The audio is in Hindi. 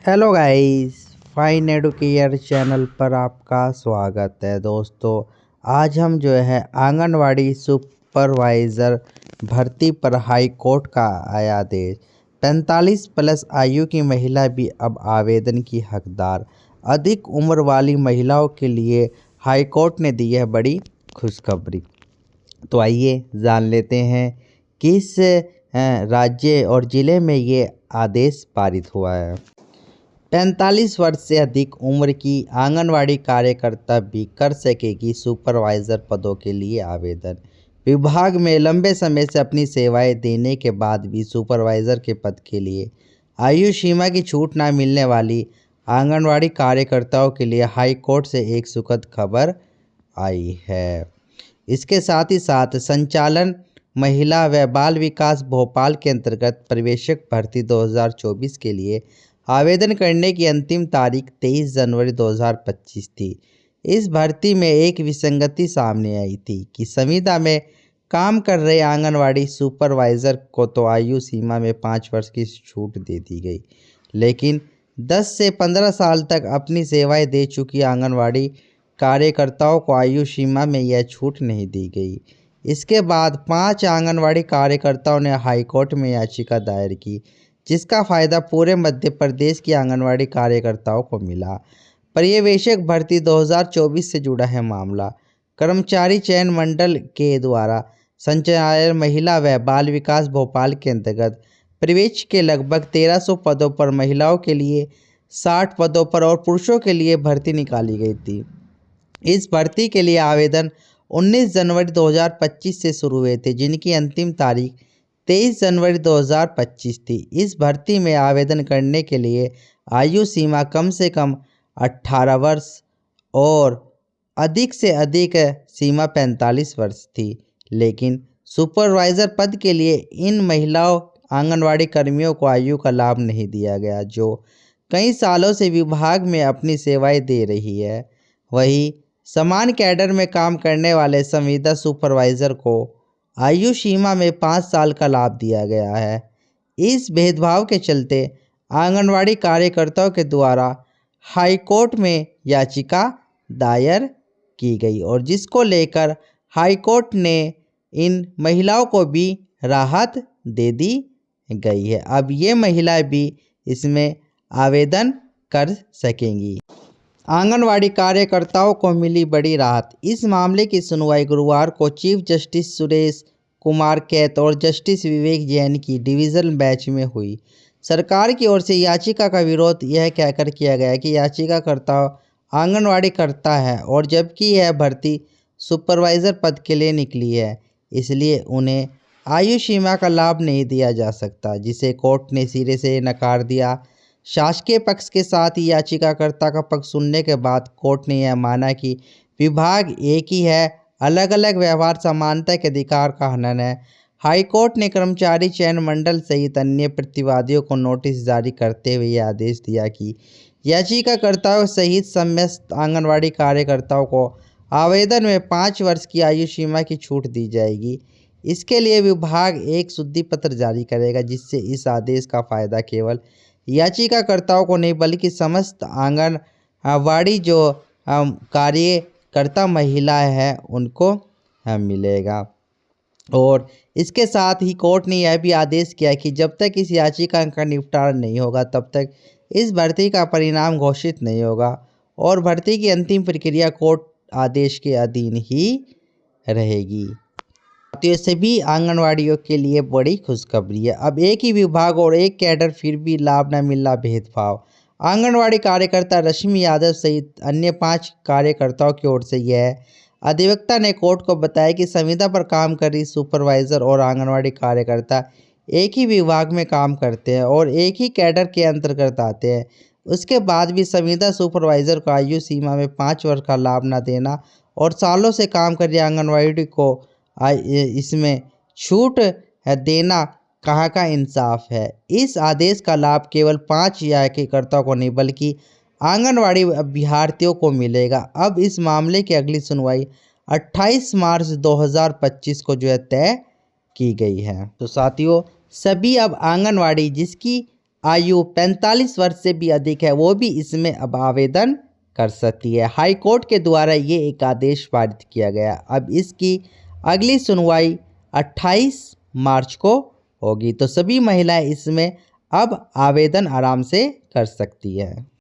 Hello guys, fine Educare channel पर आपका स्वागत है। दोस्तों, आज हम जो है आंगनवाड़ी सुपरवाइज़र भर्ती पर हाई कोर्ट का आया आदेश। 45 प्लस आयु की महिला भी अब आवेदन की हकदार। अधिक उम्र वाली महिलाओं के लिए हाई कोर्ट ने दी है बड़ी खुशखबरी। तो आइए जान लेते हैं किस राज्य और ज़िले में ये आदेश पारित हुआ है। 45 वर्ष से अधिक उम्र की आंगनवाड़ी कार्यकर्ता भी कर सकेगी सुपरवाइज़र पदों के लिए आवेदन। विभाग में लंबे समय से अपनी सेवाएं देने के बाद भी सुपरवाइज़र के पद के लिए आयु सीमा की छूट न मिलने वाली आंगनवाड़ी कार्यकर्ताओं के लिए हाई कोर्ट से एक सुखद खबर आई है। इसके साथ ही साथ संचालन महिला व बाल विकास भोपाल के अंतर्गत प्रवेशक भर्ती 2024 के लिए आवेदन करने की अंतिम तारीख 23 जनवरी 2025 थी। इस भर्ती में एक विसंगति सामने आई थी कि संविदा में काम कर रहे आंगनवाड़ी सुपरवाइज़र को तो आयु सीमा में 5 वर्ष की छूट दे दी गई, लेकिन 10 से 15 साल तक अपनी सेवाएं दे चुकी आंगनवाड़ी कार्यकर्ताओं को आयु सीमा में यह छूट नहीं दी गई। इसके बाद 5 आंगनवाड़ी कार्यकर्ताओं ने हाईकोर्ट में याचिका दायर की, जिसका फ़ायदा पूरे मध्य प्रदेश की आंगनवाड़ी कार्यकर्ताओं को मिला। पर्यवेक्षक भर्ती 2024 से जुड़ा है मामला। कर्मचारी चयन मंडल के द्वारा संचालित महिला व बाल विकास भोपाल के अंतर्गत प्रवेश के लगभग 1300 पदों पर महिलाओं के लिए 60 पदों पर और पुरुषों के लिए भर्ती निकाली गई थी। इस भर्ती के लिए आवेदन 19 जनवरी 2025 से शुरू हुए थे, जिनकी अंतिम तारीख 23 जनवरी 2025 थी। इस भर्ती में आवेदन करने के लिए आयु सीमा कम से कम 18 वर्ष और अधिक से अधिक सीमा 45 वर्ष थी, लेकिन सुपरवाइज़र पद के लिए इन महिलाओं आंगनवाड़ी कर्मियों को आयु का लाभ नहीं दिया गया, जो कई सालों से विभाग में अपनी सेवाएं दे रही है। वहीं समान कैडर में काम करने वाले संविदा सुपरवाइज़र को आयु सीमा में 5 साल का लाभ दिया गया है। इस भेदभाव के चलते आंगनवाड़ी कार्यकर्ताओं के द्वारा हाईकोर्ट में याचिका दायर की गई और जिसको लेकर हाईकोर्ट ने इन महिलाओं को भी राहत दे दी गई है। अब ये महिलाएं भी इसमें आवेदन कर सकेंगी। आंगनवाड़ी कार्यकर्ताओं को मिली बड़ी राहत। इस मामले की सुनवाई गुरुवार को चीफ जस्टिस सुरेश कुमार कैत और जस्टिस विवेक जैन की डिवीज़न बेंच में हुई। सरकार की ओर से याचिका का विरोध यह कहकर किया गया कि याचिकाकर्ता आंगनवाड़ी करता है और जबकि यह भर्ती सुपरवाइज़र पद के लिए निकली है, इसलिए उन्हें आयु सीमा का लाभ नहीं दिया जा सकता, जिसे कोर्ट ने सिरे से नकार दिया। शासकीय पक्ष के साथ ही याचिकाकर्ता का पक्ष सुनने के बाद कोर्ट ने यह माना कि विभाग एक ही है, अलग अलग व्यवहार समानता के अधिकार का हनन है। हाईकोर्ट ने कर्मचारी चयन मंडल सहित अन्य प्रतिवादियों को नोटिस जारी करते हुए यह आदेश दिया कि याचिकाकर्ताओं सहित समस्त आंगनवाड़ी कार्यकर्ताओं को आवेदन में 5 वर्ष की आयु सीमा की छूट दी जाएगी। इसके लिए विभाग एक शुद्धि पत्र जारी करेगा, जिससे इस आदेश का फ़ायदा केवल याचिकाकर्ताओं को नहीं बल्कि समस्त आंगनवाड़ी जो कार्यकर्ता महिलाएं हैं उनको मिलेगा। और इसके साथ ही कोर्ट ने यह भी आदेश किया कि जब तक इस याचिका का निपटारा नहीं होगा तब तक इस भर्ती का परिणाम घोषित नहीं होगा और भर्ती की अंतिम प्रक्रिया कोर्ट आदेश के अधीन ही रहेगी। तो ये सभी आंगनवाड़ियों के लिए बड़ी खुशखबरी है। अब एक ही विभाग और एक कैडर फिर भी लाभ न मिलना भेदभाव। आंगनवाड़ी कार्यकर्ता रश्मि यादव सहित अन्य 5 कार्यकर्ताओं की ओर से यह अधिवक्ता ने कोर्ट को बताया कि संविदा पर काम कर रही सुपरवाइज़र और आंगनवाड़ी कार्यकर्ता एक ही विभाग में काम करते हैं और एक ही कैडर के अंतर्गत आते हैं। उसके बाद भी संविदा सुपरवाइज़र को आयु सीमा में 5 वर्ष का लाभ न देना और सालों से काम कर रही आंगनवाड़ी को इसमें छूट देना कहाँ का इंसाफ है। इस आदेश का लाभ केवल 5 याचिकाकर्ताओं को नहीं बल्कि आंगनवाड़ी अभ्यर्थियों को मिलेगा। अब इस मामले की अगली सुनवाई 28 मार्च 2025 को जो है तय की गई है। तो साथियों, सभी अब आंगनवाड़ी जिसकी आयु 45 वर्ष से भी अधिक है वो भी इसमें अब आवेदन कर सकती है। हाई कोर्ट के द्वारा ये एक आदेश पारित किया गया। अब इसकी अगली सुनवाई 28 मार्च को होगी। तो सभी महिलाएं इसमें अब आवेदन आराम से कर सकती है।